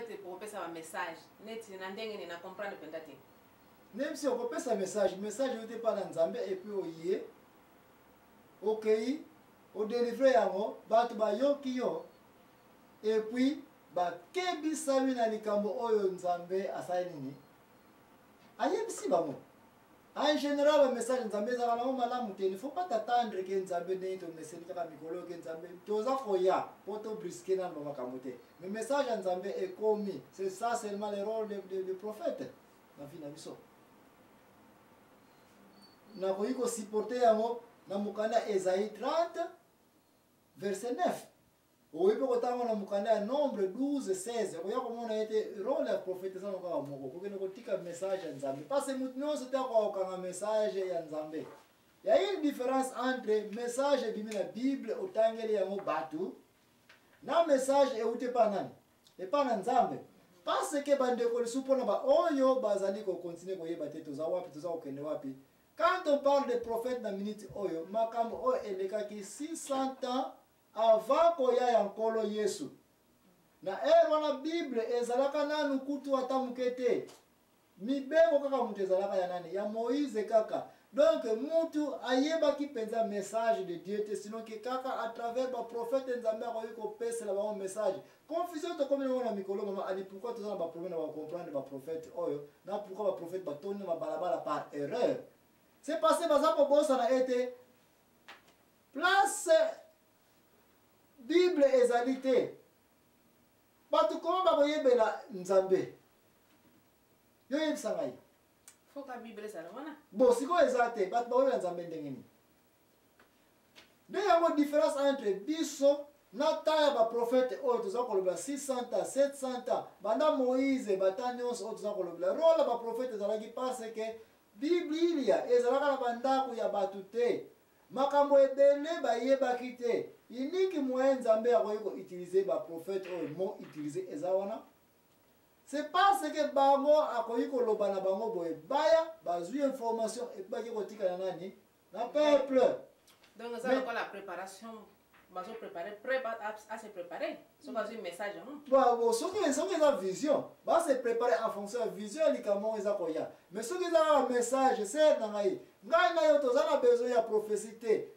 prophète pour passer un message. Net n'andenge na comprendre peut-être. Même si on peut un message n'était pas dans Nzambe et puis oye. OK, au délivrer yango, batu ba yoki yo. Et puis ba kebisa na likambo oyo Nzambe asali nini. Ayebisi bango. En général, le message Nzambe ezala na malamu te, il ne faut pas t'attendre que Nzambe ne te message ka mikolo que Nzambe toza koya poto brisker na makambo te. Le message Nzambe est commis. C'est ça seulement le rôle de prophète. Na vie na biso. Na koyiko supporter yango na mukanda Esaïe 30 verset 9. Oui, pour autant, on a mukanda nombre 12, 16. Regarde comment on a été rôle à prophète ça encore moko. Pour que nous tika message à Nzambe. Parce que nous c'était encore un message à Nzambe. Il y a une différence entre message de la Bible au tangeli ya batu na message et ou te pas nani. Et pas Nzambe. Parce que bande ko supona ba oyo bazali ko continuer ko yeba te toza wapi toza okende wapi. Quand on parle de prophète dans minute oyo, makambo o eleka ki 600 ans avant koya ya nkolo Yesu. Na wana Bible ezalaka nanu kutu atamukete. Mibeko kaka mutu ezalaka ya nani? Ya Moïse kaka. Donc mutu ayeba ki penza message de Dieu te sinon que kaka à travers ba prophète Nzambe ko pesa la ba message. Confusion to comme na mikolo mama ali pourquoi tous na ba problème na ba comprendre ba prophète oyo na pourquoi ba prophète ba toni ma balabala par erreur. C'est passé baza ko bossa na été place Bible ezalité. Batu comment ba koyebela Nzambe. Yo yebisa ngai. Faut que la Bible ça wana. Bon, siko ezate, batu ba koyebela Nzambe ndengeni. Nde yango différence entre biso na taya ba prophète oyo toza kolobela 600 ans, 700 ans. Banda Moïse batani onso oyo toza kolobela. Rôle ba prophète ezalaki parce que Biblia ezalaka na bandako ya batu te. Makambo ebele bayebaki te. Iniki moyen Nzambe akoki ko utiliser ba prophète oyo mo utiliser ezawana. C'est parce que bango akoki ko loba na bango boye baya bazui information et baki ko tika na nani na peuple. Donc ça c'est la préparation. Bazo préparer, prêt à se préparer. So bazo un message non. Bon, ce qui est la vision, va se préparer en fonction de la vision et comment ils akoya. Mais ce qui est un message, c'est dans ngai. Ngai na yo tozana besoin ya prophétie.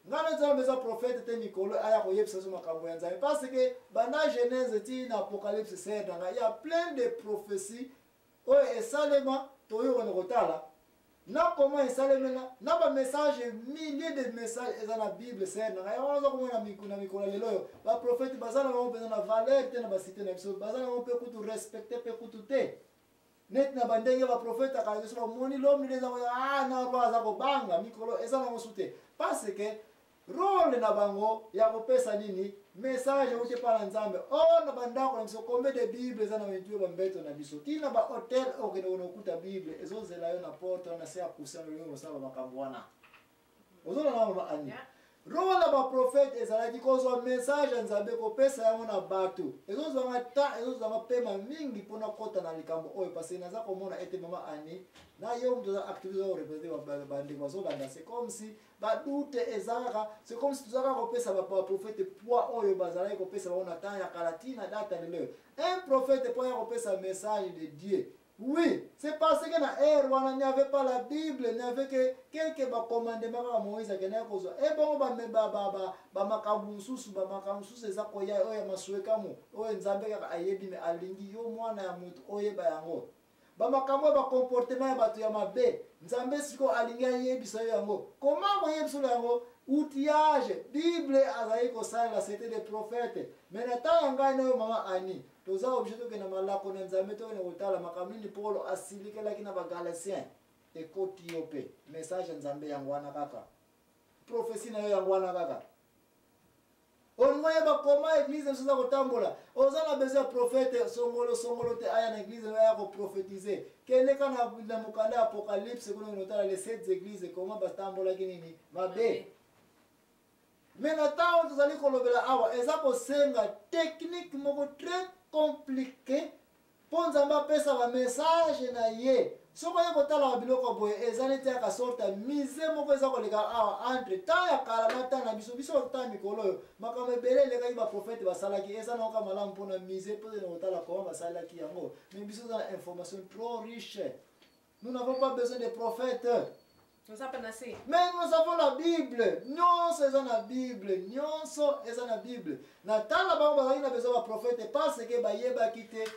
Ngai na tozana besoin prophète te Nicolo aya ko yebisa so makambo ya Nzambe parce que bana Genèse ti na Apocalypse c'est dans ngai. Il y a plein de prophéties. Oyo esalema toyo ko ngotala. Na comment esalemena na ba message milliers de messages dans la Bible c'est na ya wazo ko na mikolo lelo ba prophète bazana ba mpena na valeur te na ba cité na biso bazana ba mpe kutu respecter pe kutu te net na bandenge ba prophète ka so moni l'homme les a na roza ko banga mikolo ezana mosute parce que rôle na bango ya kopesa nini message ute pa Nzambe oh na bandako na biso kombe de Bible ezana wentu ba mbeto na biso tina ba hotel okene onokuta Bible ezozela yo na porte na se akusa lo sala makambo wana ozona na ba ani rôle ba prophète ezalaki kozwa message Nzambe kopesa yango na bato ezozanga ta ezozanga pema mingi pona kota na likambo oyo parce que naza komona ete mama ani na yo mtu za activiser au représenter ba bande bazo banda c'est comme si ba doute ezaka c'est comme si tuzaka kopesa ba prophète poids oyo bazala kopesa ona ta ya kalatina data lelo un prophète pour ya kopesa message de Dieu. Oui, c'est parce que na il n'y avait pas la Bible, il n'y avait que quelques commandements à Moïse qui n'avaient pas. Et bon, makabususu ezakoya oya masueka mu. Oya Nzambe ka ayebi me alingi yo mwana ya mutu oyeba yango. Makambo ba comportement ya batu ya mabe. Nzambe siko alingi ayebisa yango. Comment oyebisa yango? Outillage. Bible azali ko sala c'était des prophètes. Mais na ta ngana yo mama ani. Toza obligé to kena malako na Nzambe to ne kotala makamini Paulo asilikela kina ba Galatiens ekoti yope message Nzambe yango wana kaka prophétie na yo yango wana kaka onmoye ba koma église soza kotambola ozana besoin prophète songolo te aya na église ya ko prophétiser kene kana na mukanda apocalypse kuna notala les 7 églises comment batambola kinini mabe. Mais maintenant, vous allez kolobela awa ezako senga technique moko très compliqué pour Nzambe pesa ba message na ye soko ya kotala biloko boye ezali te ka sorte mise moko eza koleka awa entre ta ya kala na ta na biso ta mikolo yo makambo ebele eleka ba prophète basalaki eza na oka malamu mpona mise mpo na kotala comment basalaki yango mais biso eza na information trop riche. Nous n'avons pas besoin de prophètes. Mais nous avons la Bible. Nyonso eza na Bible. Nyonso eza na Bible. Na tala bango bazali na besoin ba prophète parce que bayebaki te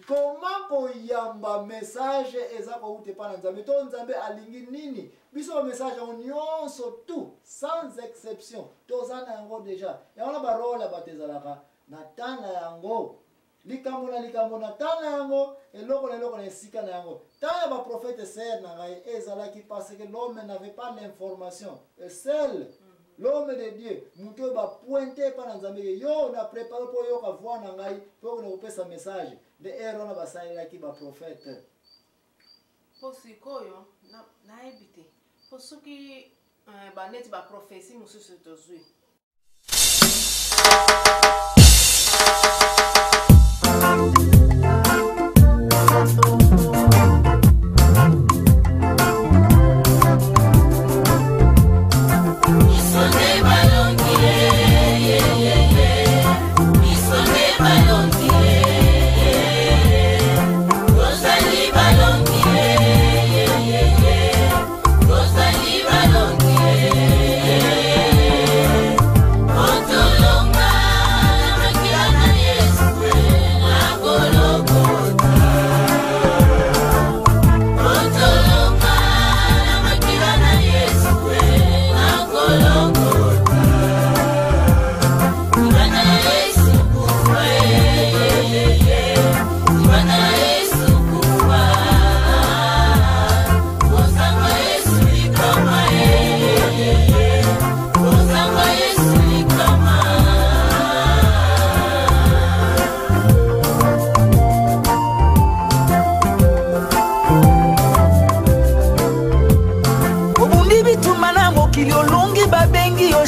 comment koyamba message eza koute pa na Nzambe to Nzambe alingi nini. Biso message on nyonso tout sans exception. Toza na yango déjà. Ya wana ba role batezalaka na tana yango. Likambo na tana yango eloko na esika na yango. Taya ba prophète ser na ngai ezalaki parce que l'homme n'avait pas l'information. Et seul l'homme de Dieu muto ba pointer pa na Nzambe yo na préparer pour yo ka voir na ngai pour ko pesa message de erreur na basalaki ba prophète. Posikoyo na ebite. Posuki ba net ba prophétie mususu tozui.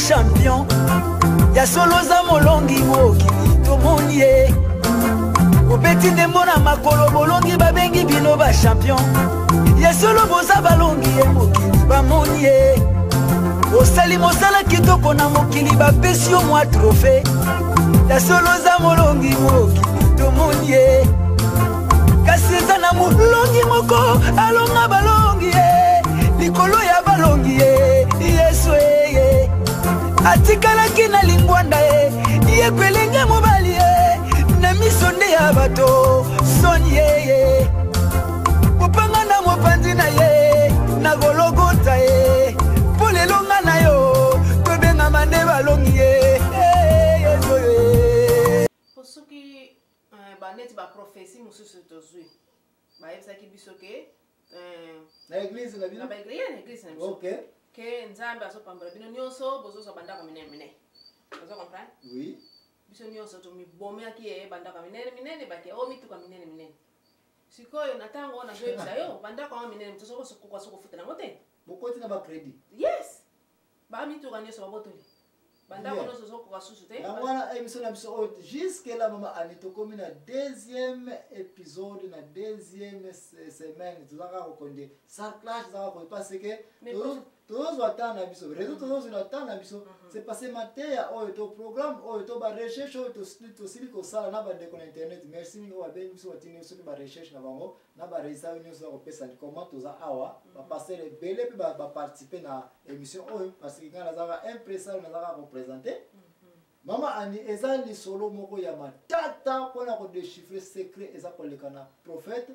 Champion ya solo za molongi mokili tomoni ye obeti ndembo na makolo bolongi babengi bino ba champion ya solo boza balongi ye mokili bamoni ye osali mosala kitoko na mokili bapesi yo mwa trofe ya solo za molongi mokili tomoni ye kasi eza na molongi moko alonga balongi ye likolo ya balongi ye yesu ye atikalaki na lingwanda ye kwelenge mobali ye na miso nde ya bato soni ye kopanga na mopanzi na ye na gologota ye mpo lelo nga na yo tobengama nde balongi ye yezo ye posuki baneti baprophétie mosusu tozwi bayebisaki biso ke na église na bino église na biso OK que Nzambe azopambola bino nyonso bozozo bandaka minene. Ozo comprendre? Oui. Biso nyonso to mibomeaki ye bandaka minene baki o mituka minene. Sikoyo natango na zoyebisa yo bandaka wa minene mtosoko soko futa na mote. Bokoti na ba credit. Yes. Ba mituka nyonso babotoli. Bandaka nyonso soko kwa susu te. Ngwana émission na biso jusque là mama anitokomi na deuxième épisode na deuxième semaine tuzaka kokonde ça clash za ko parce que tous watana biso réseau tous watana biso c'est passé matin oyo to programme oyo to ba recherche oyo to sili ko sala na ba de ko internet merci ngo wa ben biso watini biso ba recherche na bango na ba résultat nyonso ko pesa ni comment toza awa ba passer les belé puis ba participer na émission oyo parce que ngala za impresseur na za ko présenter Mama ani ezali solo moko ya matata pona ko déchiffrer secret eza koleka na prophète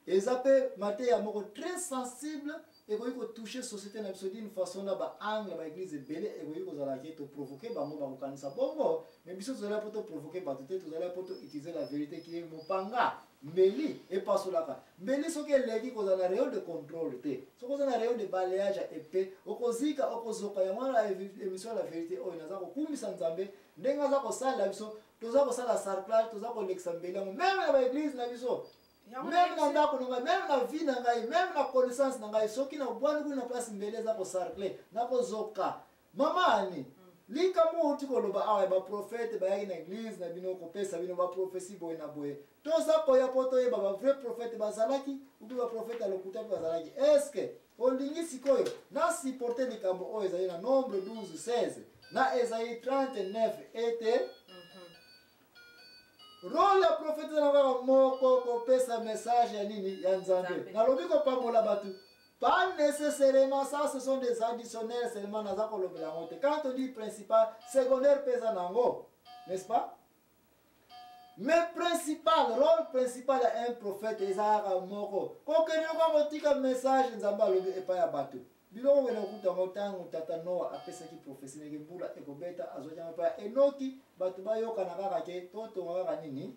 ezape mate ya moko très sensible et ko toucher société na biso d'une façon na ba angle ba église belé et ko zala ki to provoquer bango ba kokanisa bongo mais biso zala poto provoquer ba tout zala poto utiliser la vérité qui est mopanga Mbeli et pas sur la carte. Mbeli ce qui est l'équipe aux rayon de contrôle te. Ce qu'on a rayon de balayage épais. Okozika okozoka ya mwana émission la vérité o inaza ko kumisa nzambe ndenga za ko sala biso toza ko sala sarclage toza ko lexambela même na ba église na biso. Même na ndako nga même na vie na ngai même na connaissance na ngai soki na bwana kuna place mbele za ko sarcler na ko zoka. Mama ani likambo oti koloba awa baprofete bayaki na église na bino kopesa bino baprophétie boye na boye toza koya mpo toyeba bavrai prophète bazalaki ubi baprofete ya lokuta mpe bazalaki estce olingi sikoyo nasupporte likambo oyo ezali na nombre 12-16 na Esaïe 39 ete role ya profete na kaka moko kopesa message ya nini ya nzambe nalobi kopambola bato. Pas nécessairement, ça ce sont des additionnels seulement dans la quand on dit principal, secondaire pesa nango, n'est-ce pas? Mais principal, rôle principal à un prophète, Ezara Moko. Quand on dit un message, Nzamba lobi et pas ya bateau. Bilo wele kuta motango tata Noa apesa ki prophétie nege bula ekobeta azojama pa enoki bato bayoka na kaka ke toto ngaka nini?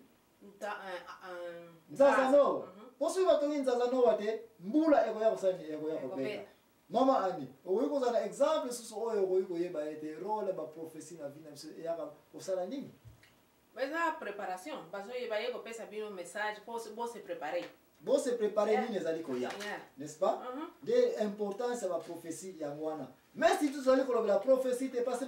Nzaza Noa. Poso batongi nzaza Noa te mbula eko ya kosani eko ya kobeta. Mama ani, okoki kozala exemple susu oyo okoki koyeba ete role ba prophétie na vie na biso eyaka kosala nini? Eza préparation, bazoyeba ye kopesa bino message pour se préparer. Bon se préparer nini ezali koya, n'est-ce pas? De importance ya ba prophétie yango wana. Mais si tu zali kolobela prophétie te passé